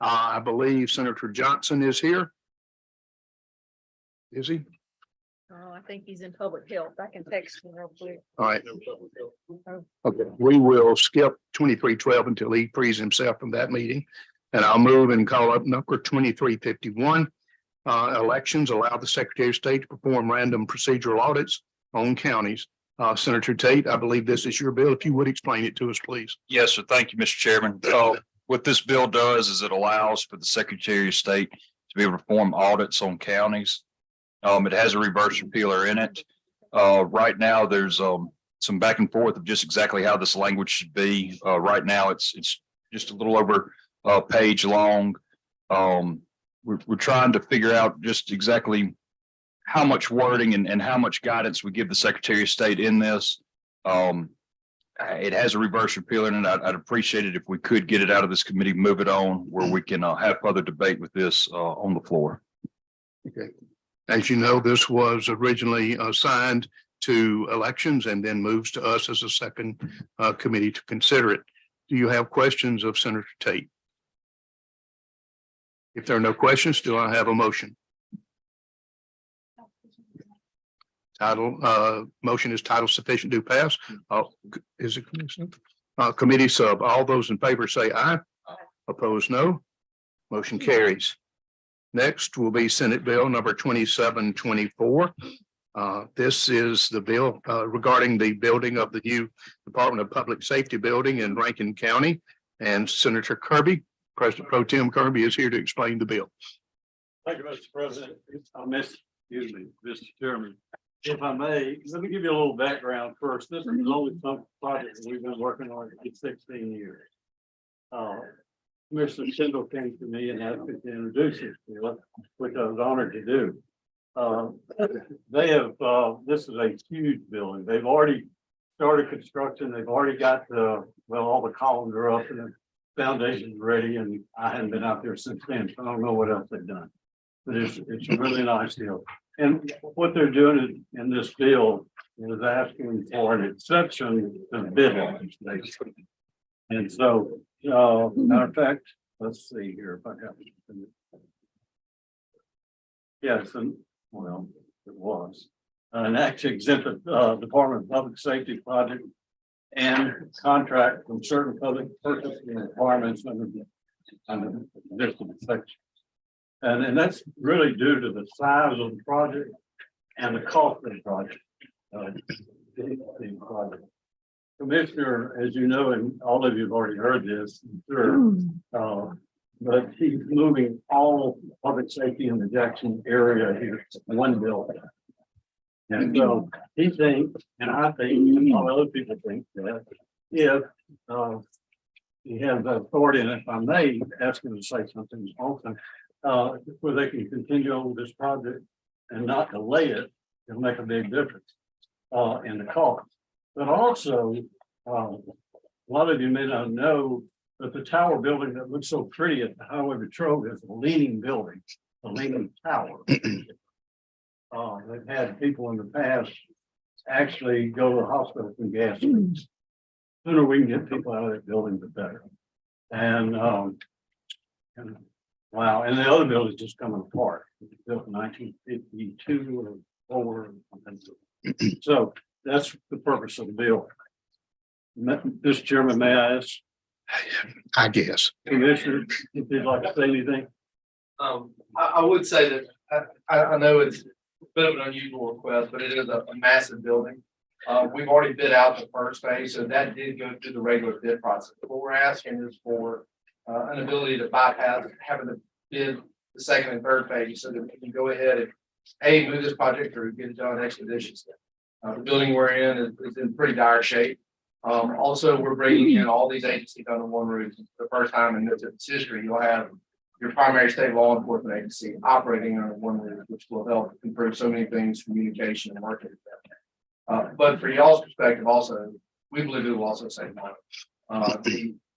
I believe Senator Johnson is here. Is he? Oh, I think he's in public health. I can text him real quick. All right. Okay, we will skip 2312 until he frees himself from that meeting. And I'll move and call up number 2351. Elections allow the Secretary of State to perform random procedural audits on counties. Senator Tate, I believe this is your bill. If you would explain it to us, please. Yes, sir. Thank you, Mr. Chairman. What this bill does is it allows for the Secretary of State to be able to perform audits on counties. It has a reverse repealer in it. Right now, there's some back and forth of just exactly how this language should be. Right now, it's just a little over a page long. We're trying to figure out just exactly how much wording and how much guidance we give the Secretary of State in this. It has a reverse repealer in it. I'd appreciate it if we could get it out of this committee, move it on where we can have further debate with this on the floor. Okay. As you know, this was originally assigned to elections and then moves to us as a second committee to consider it. Do you have questions of Senator Tate? If there are no questions, do I have a motion? Motion is title sufficient to pass. Is it committee sub? All those in favor say aye. Opposed, no. Motion carries. Next will be Senate Bill number 2724. This is the bill regarding the building of the new Department of Public Safety building in Rankin County. And Senator Kirby, President Pro Tem Kirby, is here to explain the bill. Thank you, Mr. President. Excuse me, Mr. Chairman. If I may, let me give you a little background first. This is only some project that we've been working on for 16 years. Commissioner Kendall came to me and asked me to introduce this to it, which I was honored to do. They have, this is a huge building. They've already started construction. They've already got all the columns are up and the foundation's ready, and I hadn't been out there since then, so I don't know what else they've done. But it's a really nice deal. And what they're doing in this bill is asking for an exception to bid laws, basically. And so, matter of fact, let's see here if I have it. Yes, and well, it was an action exempt Department of Public Safety project and contract from certain public purchasing requirements under this section. And that's really due to the size of the project and the cost of the project. Commissioner, as you know, and all of you have already heard this, sure, but he's moving all public safety in the Jackson area here to one building. And so he thinks, and I think, and all other people think that if he has the authority, and if I may ask him to say something also, where they can continue on with this project and not delay it, it'll make a big difference in the cost. But also, a lot of you may not know that the tower building that looks so pretty at the Highway Patrol is a leaning building, a leaning tower. They've had people in the past actually go to the hospital from gas leaks. Sooner we can get people out of that building, the better. And wow, and the other building's just coming apart. It was built in 1952 or 4. So that's the purpose of the bill. Mr. Chairman, may I ask? I guess. Commissioner, if you'd like to say anything. I would say that I know it's a bit of an unusual request, but it is a massive building. We've already bid out the first phase, so that did go through the regular bid process. What we're asking is for an ability to bypass having to bid the second and third phase, so that we can go ahead and move this project through, get it done expeditiously. The building we're in is in pretty dire shape. Also, we're bringing in all these agencies under one roof. The first time in its history, you'll have your primary state law enforcement agency operating under one roof, which will help improve so many things, communication and working together. But for y'all's perspective, also, we believe it will also save money.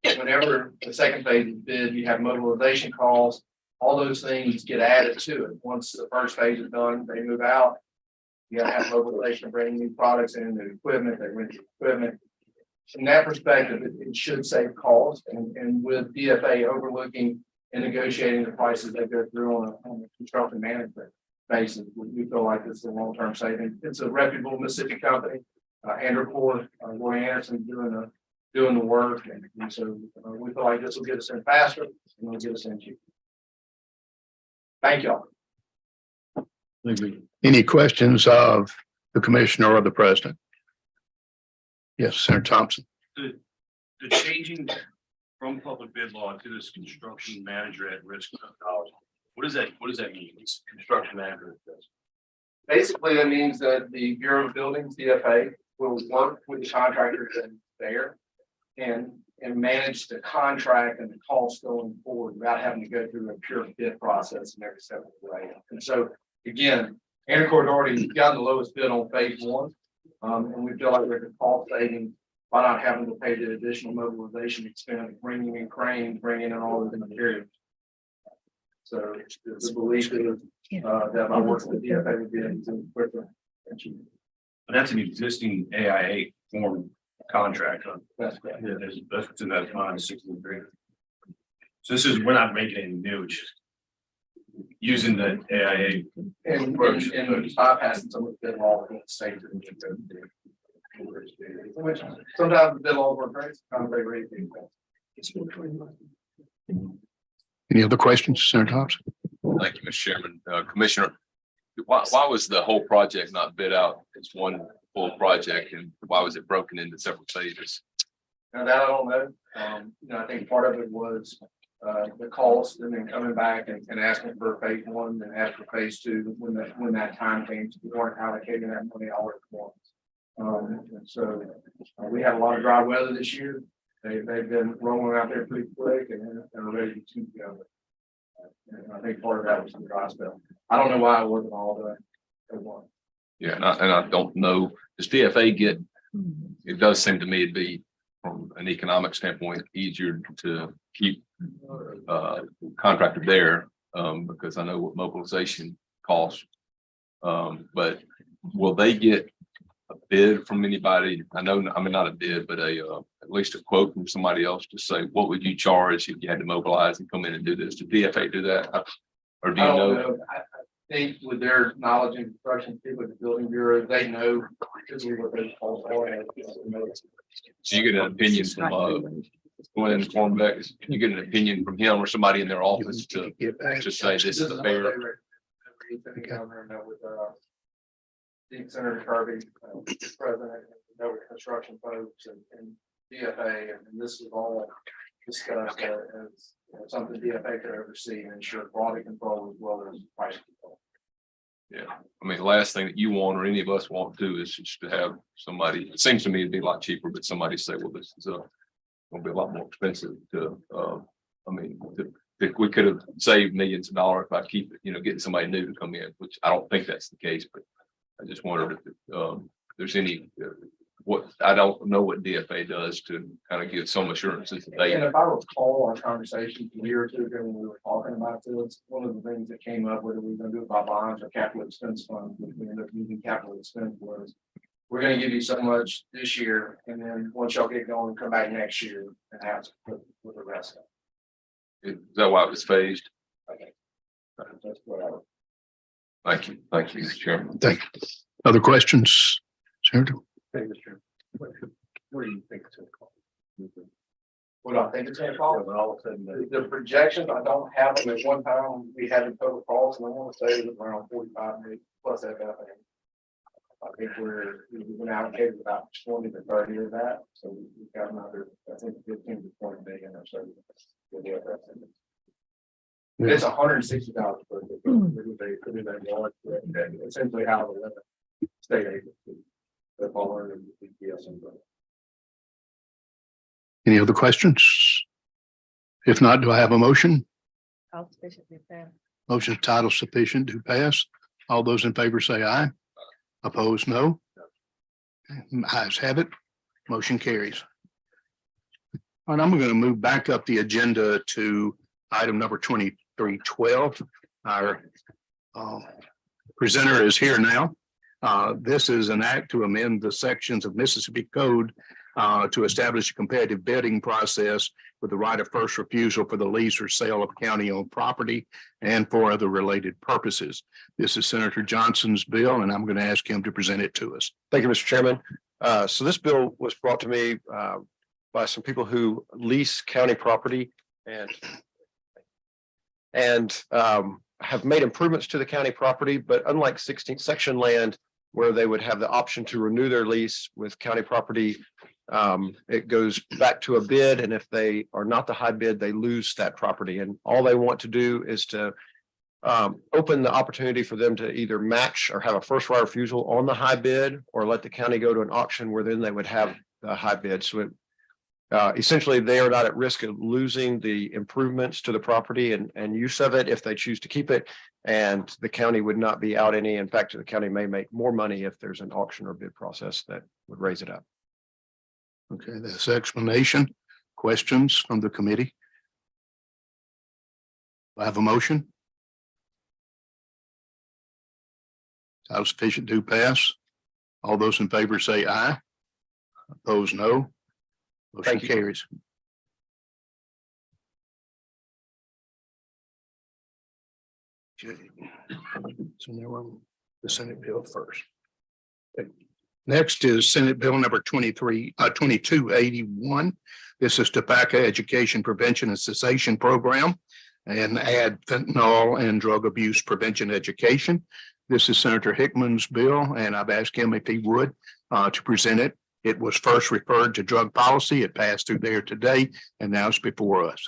Whenever the second phase is bid, you have mobilization calls. All those things get added to it. Once the first phase is done, they move out. You gotta have mobilization, bring new products in, new equipment, they rent the equipment. From that perspective, it should save costs, and with DFA overlooking in negotiating the prices they go through on a construction management basis. We feel like it's a long-term saving. It's a reputable Mississippi company. Andrew Core, Roy Anderson doing the work. And so we feel like this will get us in faster and it'll get us in cheaper. Thank y'all. Any questions of the commissioner or the president? Yes, Senator Thompson. The changing from public bid law to this construction manager at risk methodology. What does that mean? It's construction manager at risk. Basically, that means that the Bureau of Buildings, DFA, will work with the contractors in there and manage the contract and the costs going forward without having to go through a pure bid process and every step of the way. And so, again, Intercord already gotten the lowest bid on phase one. And we feel like there's a cost saving by not having to pay the additional mobilization expense, bringing in cranes, bringing in all of the materials. So the belief is that by working with the DFA would be able to quicker. But that's an existing AIA form contract. Huh? That's correct. Yeah, that's what's in that line 63. So this is, we're not making any new, it's just using the AIA. And bypassing some of the bid law in the state. Which sometimes the bid law work great, sometimes they raise the. Any other questions, Senator Thompson? Thank you, Mr. Chairman. Commissioner, why was the whole project not bid out as one full project, and why was it broken into several phases? Now that I don't know. I think part of it was the cost and then coming back and asking for phase one and asking for phase two when that time came, we weren't allocating that money all at once. And so we had a lot of dry weather this year. They've been rolling out there pretty quick and are ready to go. And I think part of that was the dry spell. I don't know why it wasn't all done at once. Yeah, and I don't know, does DFA get, it does seem to me it'd be from an economic standpoint, easier to keep contractor there, because I know what mobilization costs. But will they get a bid from anybody? I know, I mean, not a bid, but at least a quote from somebody else to say, what would you charge if you had to mobilize and come in and do this? Did DFA do that? Or do you know? I think with their knowledge in construction, people at the building bureau, they know what those costs are. So you get an opinion from Glenn Cornbeck, you get an opinion from him or somebody in their office to say this is a fair. Deep Senator Kirby, president, construction folks and DFA, and this is all discussed as something DFA could oversee and ensure quality control as well as price control. Yeah, I mean, the last thing that you want or any of us want to do is just to have somebody, it seems to me it'd be a lot cheaper, but somebody say, well, this is gonna be a lot more expensive to, we could have saved millions of dollars by getting somebody new to come in, which I don't think that's the case, but I just wondered if there's any, I don't know what DFA does to kind of give some assurances that they. And if I recall our conversation a year or two ago when we were talking about this, one of the things that came up, whether we were going to do it by bonds or capital expense funds, which we ended up using capital expense, was we're going to give you so much this year, and then once y'all get going, come back next year and ask for the rest of it. Is that why it was phased? Okay. That's what I would. Thank you, Mr. Chairman. Thank you. Other questions, Senator? Thank you, Mr. Chairman. What do you think it's going to cost? What I think it's going to cost. When all of a sudden, The projections, I don't have them. At one time, we had a total cost, and I want to say it was around 45 million plus FFA. I think we've been allocated about 20 to 30 of that, so we've got another, I think, 15 to 20 million or so. It's $160 per essentially how the state agency. The following and DPS and. Any other questions? If not, do I have a motion? All sufficiently fair. Motion title sufficient to pass. All those in favor say aye. Opposed, no. Ayes have it. Motion carries. All right, I'm going to move back up the agenda to item number 2312. Our presenter is here now. This is an act to amend the sections of Mississippi Code to establish a competitive bidding process with the right of first refusal for the lease or sale of county-owned property and for other related purposes. This is Senator Johnson's bill, and I'm going to ask him to present it to us. Thank you, Mr. Chairman. So this bill was brought to me by some people who lease county property and have made improvements to the county property, but unlike 16th section land, where they would have the option to renew their lease with county property, it goes back to a bid, and if they are not the high bid, they lose that property. And all they want to do is to open the opportunity for them to either match or have a first right of refusal on the high bid, or let the county go to an auction where then they would have the high bid. So it essentially, they are not at risk of losing the improvements to the property and use of it if they choose to keep it. And the county would not be out any. In fact, the county may make more money if there's an auction or bid process that would raise it up. Okay, that's explanation. Questions from the committee? I have a motion. Title sufficient to pass. All those in favor say aye. Opposed, no. Motion Thank you. carries. Okay. So now we're on the Senate bill first. Okay. Next is Senate Bill number 2281. This is Tobacco Education Prevention and Cessation Program and add fentanyl and drug abuse prevention education. This is Senator Hickman's bill, and I've asked him if he would to present it. It was first referred to drug policy. It passed through there today, and now it's before us.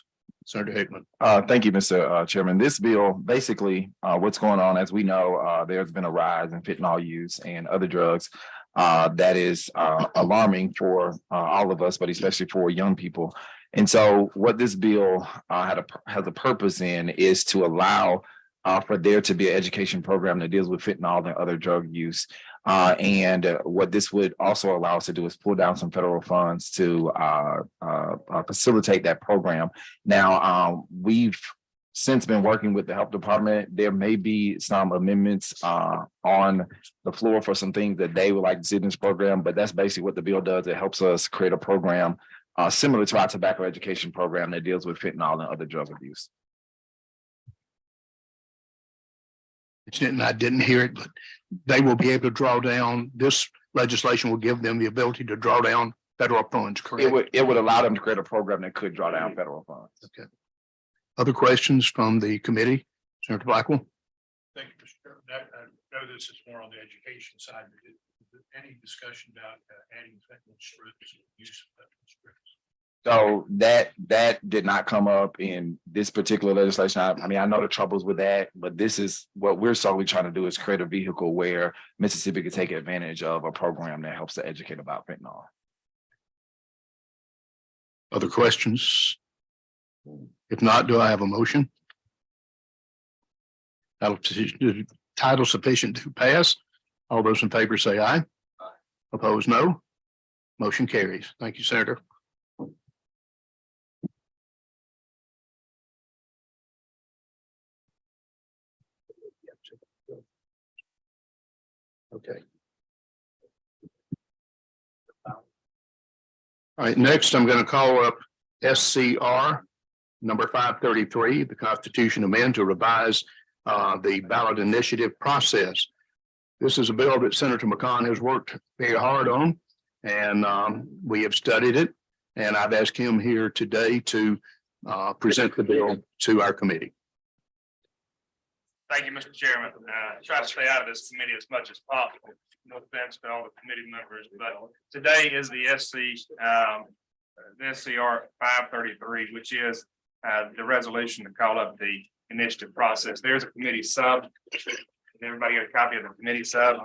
Senator Hickman. Thank you, Mr. Chairman. This bill, basically, what's going on, as we know, there's been a rise in fentanyl use and other drugs that is alarming for all of us, but especially for young people. And so what this bill has a purpose in is to allow for there to be an education program that deals with fentanyl and other drug use. And what this would also allow us to do is pull down some federal funds to facilitate that program. Now, we've since been working with the health department. There may be some amendments on the floor for some things that they would like to see in this program, but that's basically what the bill does. It helps us create a program similar to our tobacco education program that deals with fentanyl and other drug abuse. I didn't hear it, but they will be able to draw down. This legislation will give them the ability to draw down federal funds, correct? It would allow them to create a program that could draw down federal funds. Okay. Other questions from the committee? Senator Blackwell? Thank you, Mr. Chairman. I know this is more on the education side, but is there any discussion about adding fentanyl strips, use of fentanyl strips? So that did not come up in this particular legislation. I mean, I know the troubles with that, but this is what we're solely trying to do is create a vehicle where Mississippi can take advantage of a program that helps to educate about fentanyl. Other questions? If not, do I have a motion? Title sufficient to pass. All those in favor say aye. Opposed, no. Motion carries. Thank you, Senator. Okay. All right, next I'm going to call up SCR number 533, the Constitution amend to revise the ballot initiative process. This is a bill that Senator McCon has worked very hard on, and we have studied it, and I've asked him here today to present the bill to our committee. Thank you, Mr. Chairman. Try to stay out of this committee as much as possible. No offense to all the committee members, but today is the SCR 533, which is the resolution to call up the initiative process. There's a committee sub. Everybody get a copy of the committee sub.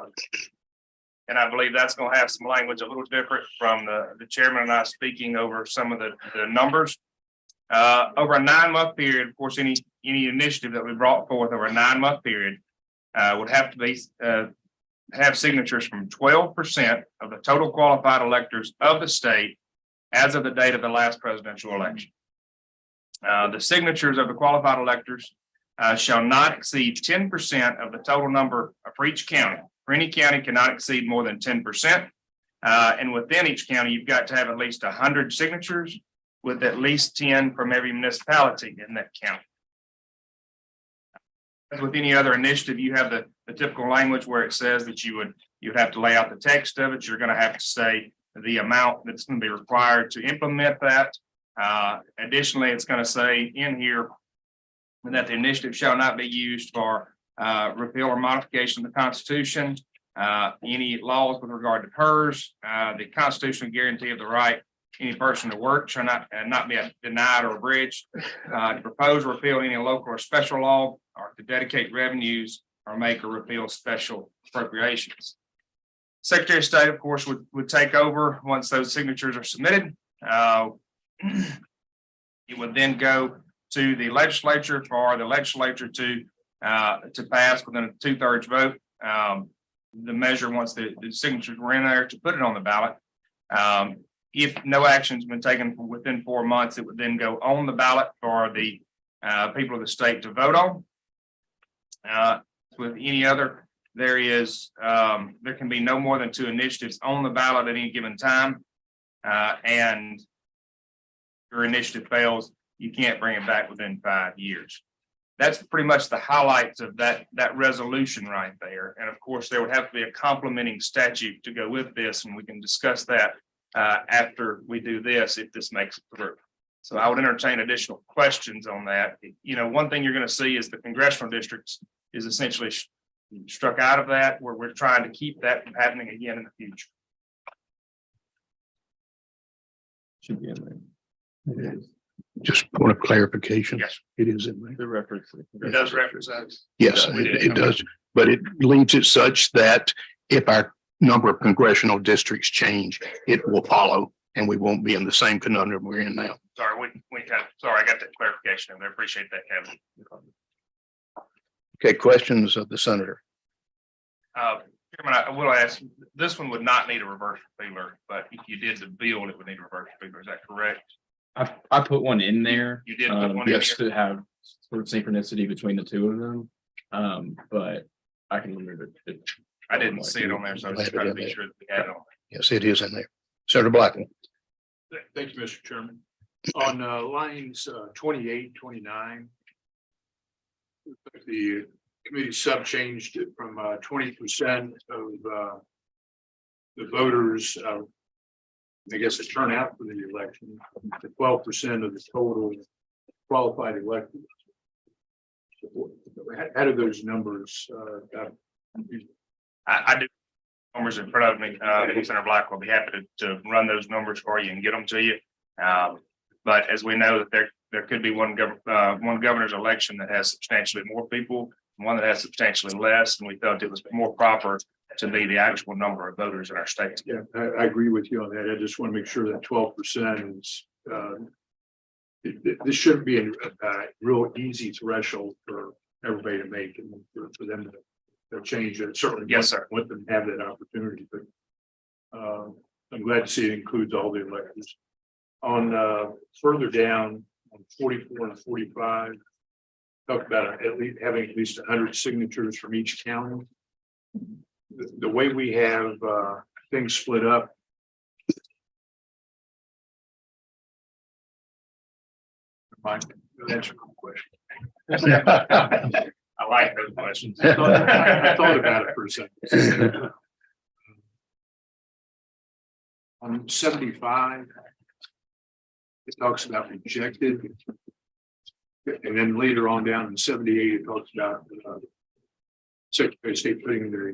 And I believe that's going to have some language a little different from the chairman and I speaking over some of the numbers. Over a 9-month period, of course, any initiative that we brought forth over a 9-month period would have to be have signatures from 12% of the total qualified electors of the state as of the date of the last presidential election. The signatures of the qualified electors shall not exceed 10% of the total number for each county. For any county cannot exceed more than 10%. And within each county, you've got to have at least 100 signatures with at least 10 from every municipality in that county. As with any other initiative, you have the typical language where it says that you'd have to lay out the text of it. You're going to have to say the amount that's going to be required to implement that. Additionally, it's going to say in here that the initiative shall not be used for repeal or modification of the Constitution, any laws with regard to PERS, the constitutional guarantee of the right any person to work shall not be denied or abridged, to propose or repeal any local or special law, or to dedicate revenues or make or repeal special appropriations. Secretary of State, of course, would take over once those signatures are submitted. It would then go to the legislature for the legislature to pass within a 2/3 vote. The measure, once the signatures were in there, to put it on the ballot. If no action's been taken within 4 months, it would then go on the ballot for the people of the state to vote on. With any other, there can be no more than 2 initiatives on the ballot at any given time. And your initiative fails, you can't bring it back within 5 years. That's pretty much the highlights of that resolution right there. And of course, there would have to be a complementing statute to go with this, and we can discuss that after we do this, if this makes it through. So I would entertain additional questions on that. You know, one thing you're going to see is the congressional districts is essentially struck out of that, where we're trying to keep that from happening again in the future. Should be in there. It is. Just point of clarification. Yes. It is in there. The reference. It does reference that. Yes, We did. it does, but it leaves it such that if our number of congressional districts change, it will follow, and we won't be in the same conundrum we're in now. Sorry, sorry, I got that clarification. I appreciate that, Kevin. Okay, questions of the senator? Chairman, I will ask, this one would not need a reverse repealer, but if you did the bill, it would need a reverse repealer. Is that correct? I put one in there. You did put one in just to have sort of synchronicity between the two of them. But I can remove it. I didn't see it on there, so I was just trying to be sure that we had it on. Yes, it is in there. Senator Blackman. Thank you, Mr. Chairman. On lines 28, 29. The committee sub changed it from 20% of the voters, I guess the turnout for the election, to 12% of the total qualified electors. How do those numbers? I do numbers in front of me. Senator Black will be happy to run those numbers for you and get them to you. But as we know, that there could be one governor's election that has substantially more people, and one that has substantially less, and we felt it was more proper to be the actual number of voters in our state. Yeah, I agree with you on that. I just want to make sure that 12% is. This shouldn't be a real easy threshold for everybody to make, and for them to change it. Certainly, Yes, sir. Want them to have that opportunity, but I'm glad to see it includes all the electors. On further down on 44 and 45, talk about at least having at least 100 signatures from each county. The way we have things split up. Mike, answer the question. I like those questions. I thought about it for a second. On 75, it talks about rejected. And then later on down in 78, it talks about Secretary of State putting their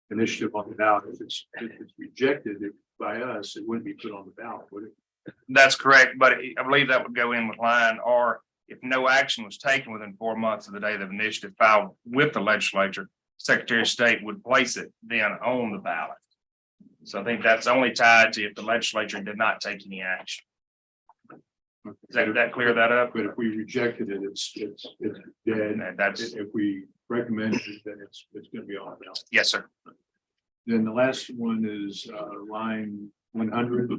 initiative on the ballot. If it's rejected by us, it wouldn't be put on the ballot, would it? That's correct, but I believe that would go in with line, or if no action was taken within 4 months of the day the initiative filed with the legislature, Secretary of State would place it then on the ballot. So I think that's only tied to if the legislature did not take any action. Does that clear that up? But if we rejected it, it's dead. And that's, If we recommend it, then it's going to be on the ballot. yes, sir. Then the last one is line 100.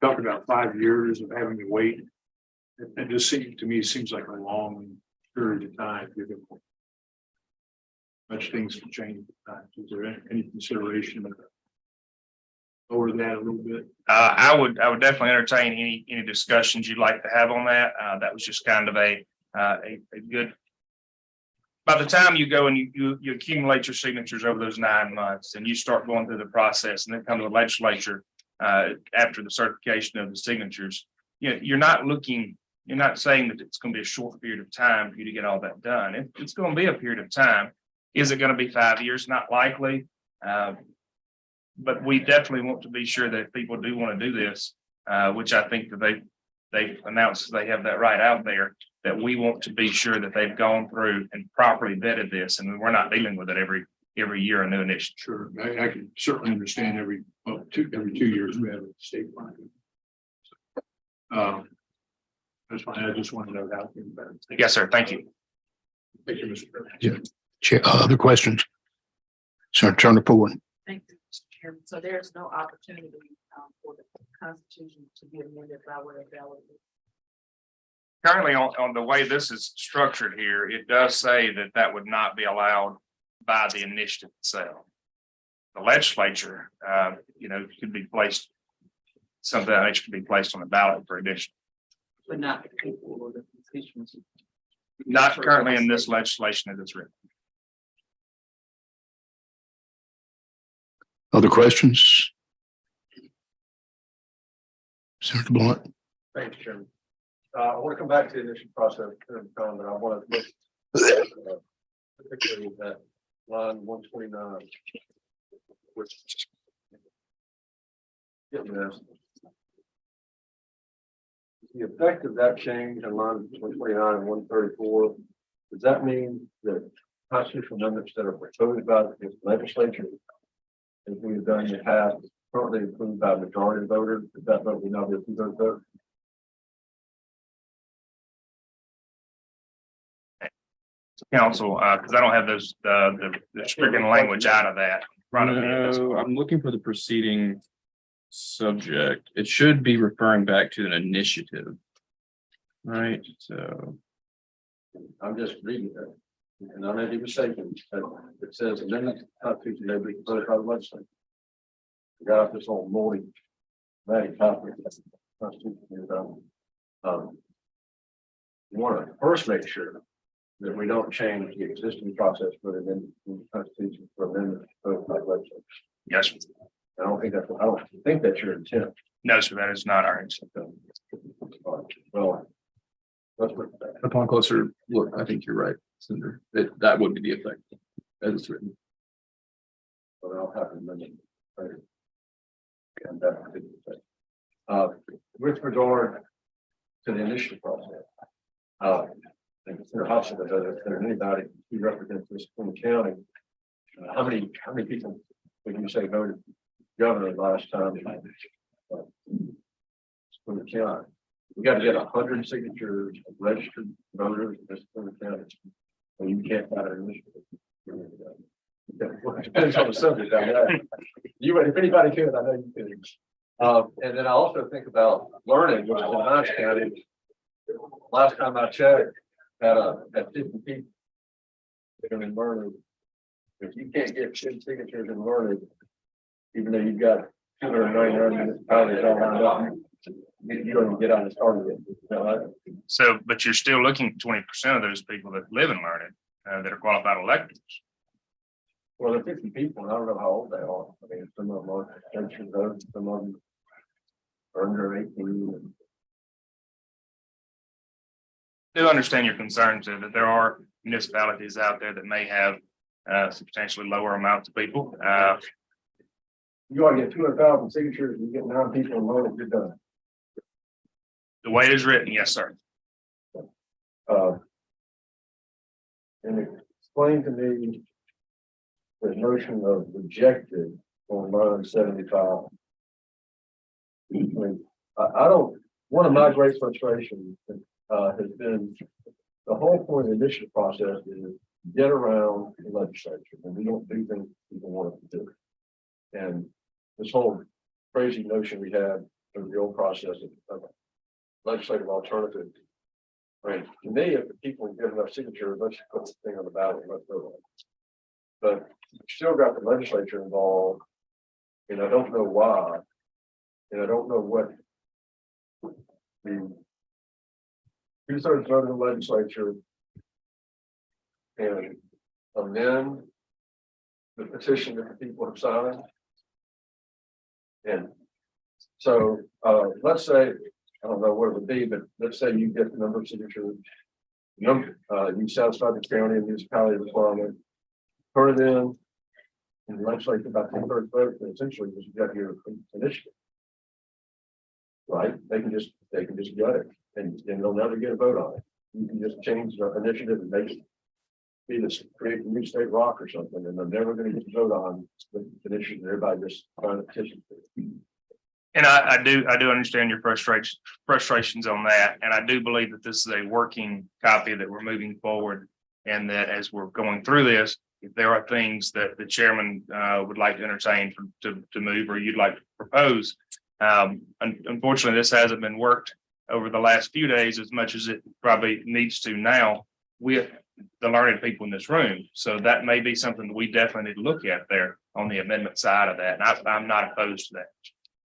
Talk about 5 years of having to wait. It just seems to me, seems like a long period of time, given much things can change at times. Is there any consideration of lower that a little bit? I would definitely entertain any discussions you'd like to have on that. That was just kind of a good. By the time you go and you accumulate your signatures over those 9 months and you start going through the process and then come to the legislature after the certification of the signatures, you're not saying that it's going to be a short period of time for you to get all that done. It's going to be a period of time. Is it going to be 5 years? Not likely. But we definitely want to be sure that if people do want to do this, which I think that they've announced they have that right out there, that we want to be sure that they've gone through and properly vetted this, and we're not dealing with it every year a new initiative. Sure, I can certainly understand every 2 years we have a state line. That's fine. I just wanted to know how. Yes, sir. Thank you. Thank you, Mr. President. Chair, other questions? Senator Turner Poor. Thank you, Mr. Chairman. So there's no opportunity for the Constitution to be amended by way of ballot. Currently, on the way this is structured here, it does say that would not be allowed by the initiative itself. The legislature, could be placed, something that could be placed on the ballot for addition. But not the people or the constituency. Not currently in this legislation that it's written. Other questions? Senator Blunt. Thanks, Chairman. I want to come back to the initial process, but I want to look particularly at line 129. Which getting this. The effect of that change in line 129 and 134, does that mean that constitutional amendments that are proposed by the legislature, as we've done in the past, currently approved by a majority of voters, does that vote will not be a two-thirds vote? Council, because I don't have those the stricken language out of that in front of me at this No, point. I'm looking for the preceding subject. It should be referring back to an initiative. Right, so. I'm just reading it, and I may be mistaken, but it says amendment to the Constitution may be proposed by the legislature. We got this whole moldy, matty copy of the Constitution. We want to first make sure that we don't change the existing process for the Constitution for amendment proposed by the legislature. Yes, I don't think that's your intent. no, sir, that is not our intent. Well, let's look at that. Upon closer look, I think you're right, Senator. That would be the effect as it's written. But I'll have to mention. And that particular thing. With regard to the initiative process, Senator Hobson, if there's anybody who represents this from the county, how many people would you say voted governor last time? From the county, we got to get 100 signatures of registered voters in this county, and you can't find an initiative. Depends on the subject. If anybody could, I know you could. And then I also think about learning, which is in Knox County. Last time I checked, had 50 people. In learning, if you can't get 10 signatures in learning, even though you've got 299 municipalities all lined up, you don't even get on the start of it. So, but you're still looking at 20% of those people that live in Learning that are qualified electors. Well, there are 50 people, and I don't know how old they are. I mean, some of them are extension votes, some of them are under 18. Do understand your concerns that there are municipalities out there that may have substantially lower amounts of people. You ought to get 200,000 signatures, you get 9 people in learning, you're done. The way it is written, yes, sir. And explain to me the notion of rejected on line 75. I don't, one of my great frustrations has been the whole point of the initiative process is get around the legislature, and we don't do things people want us to do. And this whole crazy notion we had of the old process of legislative alternative. Right. To me, if the people give enough signatures, let's put the thing on the ballot and let's vote on it. But you still got the legislature involved. And I don't know why. And I don't know what. The 2/3 vote of the legislature. And amend the petition that the people have signed. And so, let's say, I don't know what it would be, but let's say you get the number of signatures. You satisfy the county and municipality requirement, turn it in. And the legislature about 2/3 vote, and essentially just get your initiative. Right, they can just gut it, and they'll never get a vote on it. You can just change the initiative and make it. Be this, create a new state rock or something, and they're never gonna get to vote on the initiative, everybody just trying to petition. And I do understand your frustrations on that, and I do believe that this is a working copy that we're moving forward. And that as we're going through this, if there are things that the chairman would like to entertain to move, or you'd like to propose. Unfortunately, this hasn't been worked over the last few days as much as it probably needs to now with the learned people in this room. So that may be something that we definitely need to look at there on the amendment side of that. And I'm not opposed to that.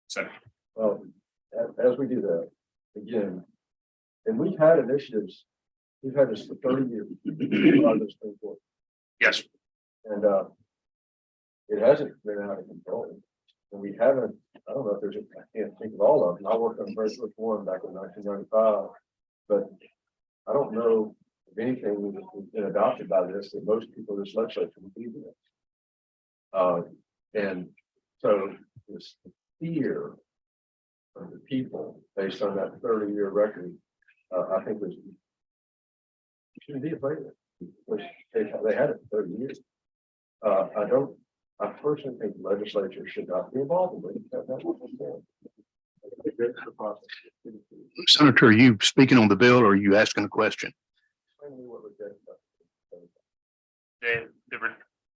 So. As we do that, again, and we've had initiatives, we've had this for 30 years. Yes. And it hasn't been out of control. And we haven't, I don't know if there's, I can't think of all of them. I worked on the very first one back in 1995, but I don't know if anything that's been adopted by this that most people in this legislature would be with. And so this fear of the people based on that 30-year record, I think was shouldn't be afraid of it. Which they had it for 30 years. I personally think the legislature should not be involved in it. Senator, are you speaking on the bill or are you asking a question?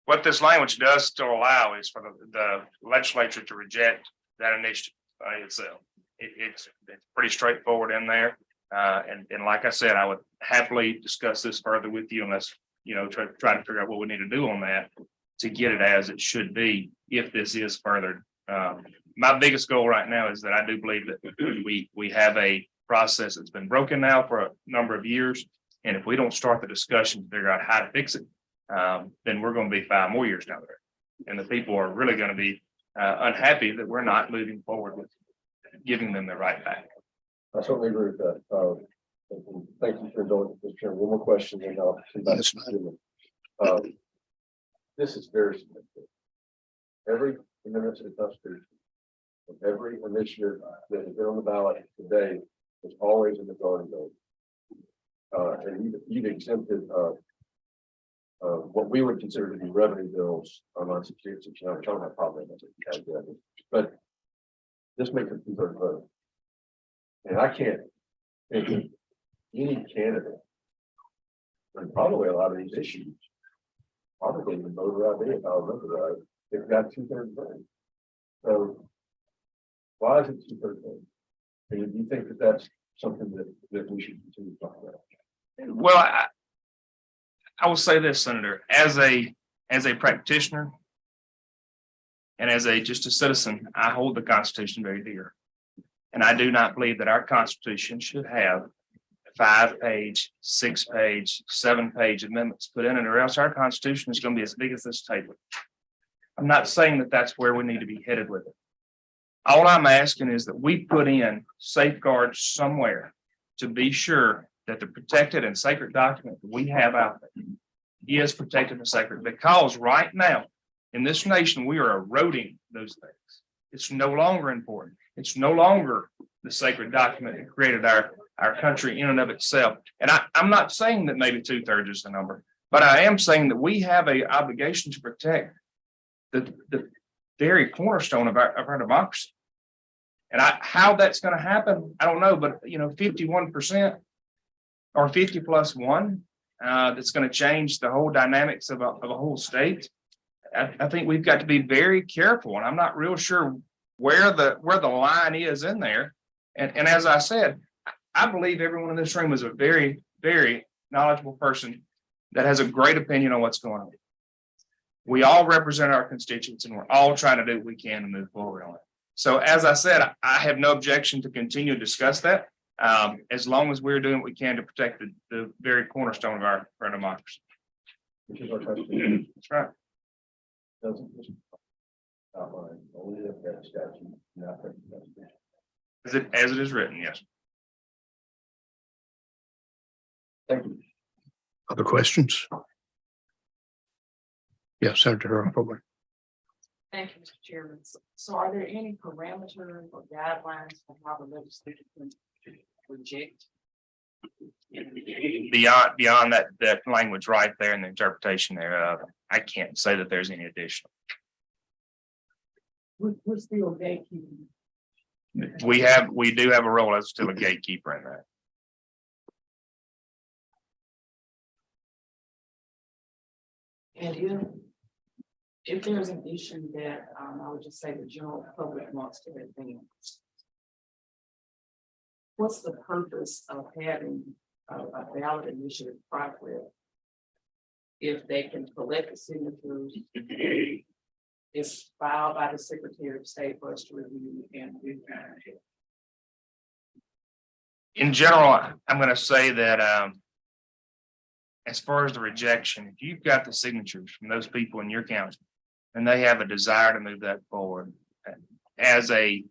What this language does still allow is for the legislature to reject that initiative by itself. It's pretty straightforward in there. And like I said, I would happily discuss this further with you unless, try to figure out what we need to do on that to get it as it should be if this is furthered. My biggest goal right now is that I do believe that we have a process that's been broken now for a number of years. And if we don't start the discussion to figure out how to fix it, then we're going to be 5 more years down there. And the people are really going to be unhappy that we're not moving forward with giving them the right back. I certainly agree with that. Thank you for indulging this, Chairman. One more question, and I'll see back to you. This is very significant. Every amendment to the Constitution, every initiative that has been on the ballot today is always a majority vote. And you've exempted what we would consider to be revenue bills on 968, 69, which I don't have a problem with, but this makes a 2/3 vote. And I can't think of any candidate, and probably a lot of these issues, probably even voter ID, if I remember right, they've got 2/3 vote. So why is it 2/3 vote? And do you think that that's something that we should continue to talk about? Well, I will say this, Senator, as a practitioner and as just a citizen, I hold the Constitution very dear. And I do not believe that our Constitution should have 5-page, 6-page, 7-page amendments put in it, or else our Constitution is going to be as big as this table. I'm not saying that that's where we need to be headed with it. All I'm asking is that we put in safeguards somewhere to be sure that the protected and sacred document that we have out there is protected and sacred, because right now in this nation, we are eroding those things. It's no longer important. It's no longer the sacred document that created our country in and of itself. And I'm not saying that maybe 2/3 is the number, but I am saying that we have an obligation to protect the very cornerstone of our democracy. And how that's going to happen, I don't know, but 51% or 50+1, that's going to change the whole dynamics of a whole state. I think we've got to be very careful, and I'm not real sure where the line is in there. And as I said, I believe everyone in this room is a very, very knowledgeable person that has a great opinion on what's going on. We all represent our constituents and we're all trying to do what we can to move forward on it. So as I said, I have no objection to continue to discuss that. As long as we're doing what we can to protect the very cornerstone of our democracy. That's right. As it is written, yes. Other questions? Yes, Senator Hurlbert. Thank you, Mr. Chairman. So are there any parameters or guidelines for how the legislature can reject? Beyond that language right there and the interpretation thereof, I can't say that there's any additional. We're still gatekeeping. We do have a role as still a gatekeeper in that. And if there's an issue that I would just say the general public wants to advance, what's the purpose of having a ballot initiative process if they can collect the signatures? It's filed by the Secretary of State for us to review and do. In general, I'm going to say that as far as the rejection, if you've got the signatures from those people in your county and they have a desire to move that forward, as a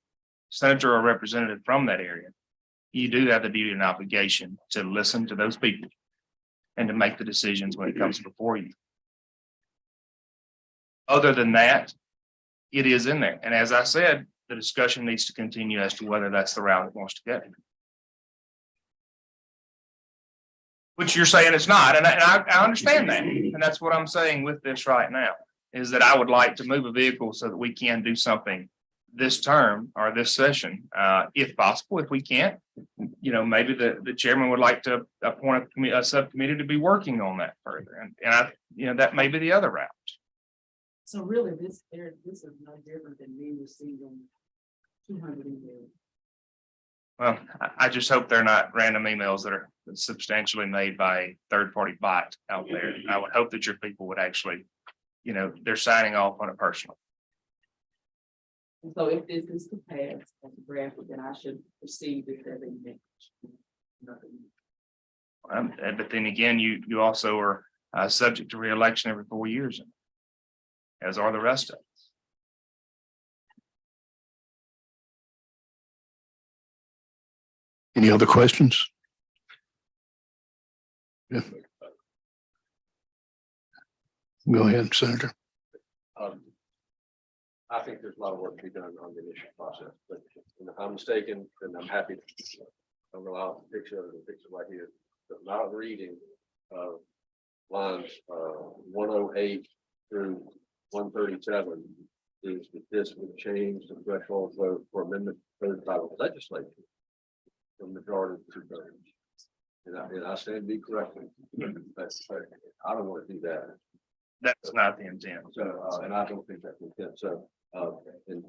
senator or representative from that area, you do have the duty and obligation to listen to those people and to make the decisions when it comes before you. Other than that, it is in there. And as I said, the discussion needs to continue as to whether that's the route it wants to go. Which you're saying it's not, and I understand that. And that's what I'm saying with this right now, is that I would like to move a vehicle so that we can do something this term or this session, if possible. If we can't, maybe the chairman would like to appoint a subcommittee to be working on that further. And that may be the other route. So really, this is no different than me receiving 200 emails. Well, I just hope they're not random emails that are substantially made by a third-party bot out there. I would hope that your people would actually, they're signing off on it personally. And so if this is to pass as a draft, then I should proceed with that amendment. But then again, you also are subject to re-election every 4 years, as are the rest of us. Any other questions? Yeah. Go ahead, Senator. I think there's a lot of work to be done on the initial process, but if I'm mistaken, then I'm happy. I don't know how to fix it right here, but my reading of lines 108 through 137 is that this would change the threshold vote for amendment proposed by the legislature from majority to two-thirds. And I stand to be corrected. I don't want to do that. That's not the intent. So, and I don't think that's the intent. So, and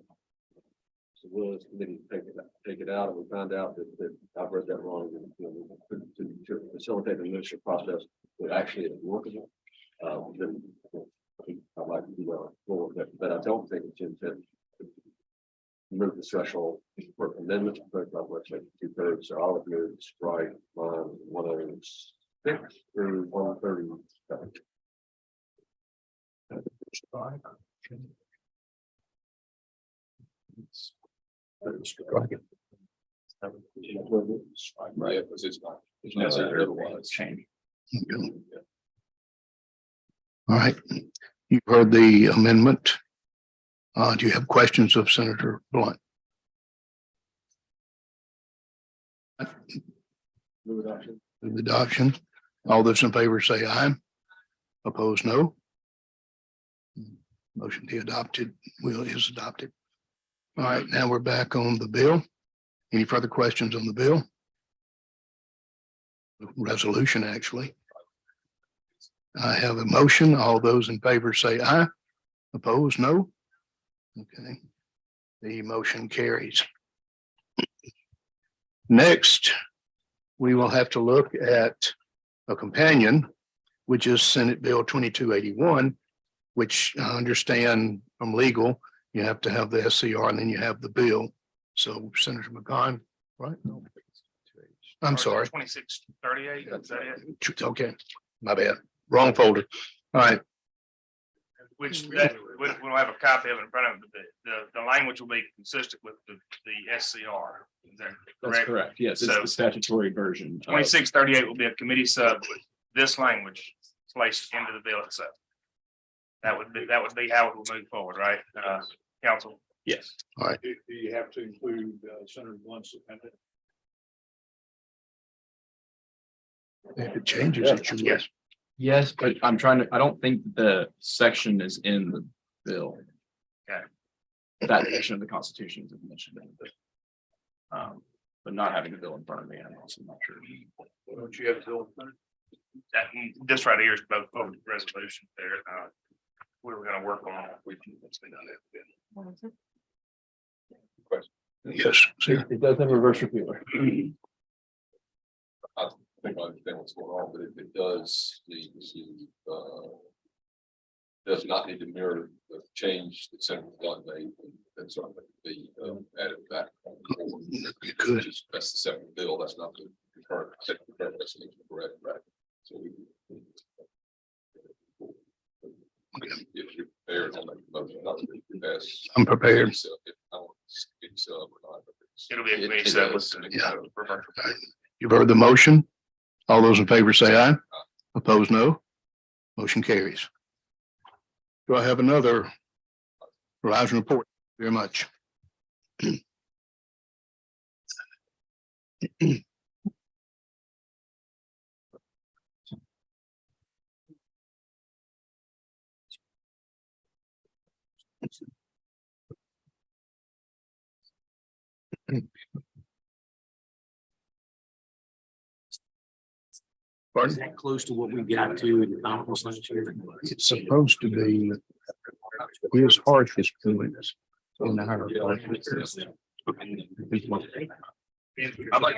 so Willis committee take it out, and we found out that I've read that wrong. To facilitate the administrative process that actually is workable, then I'd like to do that. But I don't think it's intent to move the threshold for amendments proposed by legislature two-thirds. So I'll move to strike line 106 through 137. Right, because it's not. There's no otherwise change. All right, you've heard the amendment. Do you have questions of Senator Blunt? Move adoption. Move adoption. All those in favor say aye. Opposed, no. Motion to be adopted is adopted. All right, now we're back on the bill. Any further questions on the bill? Resolution, actually. I have a motion. All those in favor say aye. Opposed, no. Okay. The motion carries. Next, we will have to look at a companion, which is Senate Bill 2281, which I understand from legal, you have to have the SCR and then you have the bill. So Senator McGon, right? I'm sorry. 2638, is that it? Okay, my bad. Wrong folder. All right, Which that, we'll have a copy of it in front of it, but the language will be consistent with the SCR. Is that That's correct? correct. Yes, it's So- the statutory version. 2638 will be a committee sub with this language placed into the bill itself. That would be how it will move forward, right, council? Yes. all right. Do you have to include Senator Blunt's opinion? If it changes, it should. Yes. Yes, but I'm trying to, I don't think the section is in the bill. Okay. That section of the Constitution is mentioned in the bill. But not having the bill in front of me, I'm also not sure. Don't you have to? That, this right here is both of the resolutions there. We were gonna work on. Yes. See, It does have a reverse repealer. I think I understand what's going on, but if it does need to, does not need to mirror the change that Senator Blunt made, then certainly be added back. you could. That's the separate bill, that's not the current, that's correct, right? So we. If you're prepared, I'll make the motion, not to pass. I'm prepared. So if I don't, it's, or not, but it's- It'll be a It- committee it sub. does. Yeah. You've heard the motion. All those in favor say aye. Opposed, no. Motion carries. Do I have another Verizon report? Very much. Pardon? that close to what we got to in the conference last year? It's supposed to be his harsh is doing this. In the higher. I'd like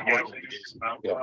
to get.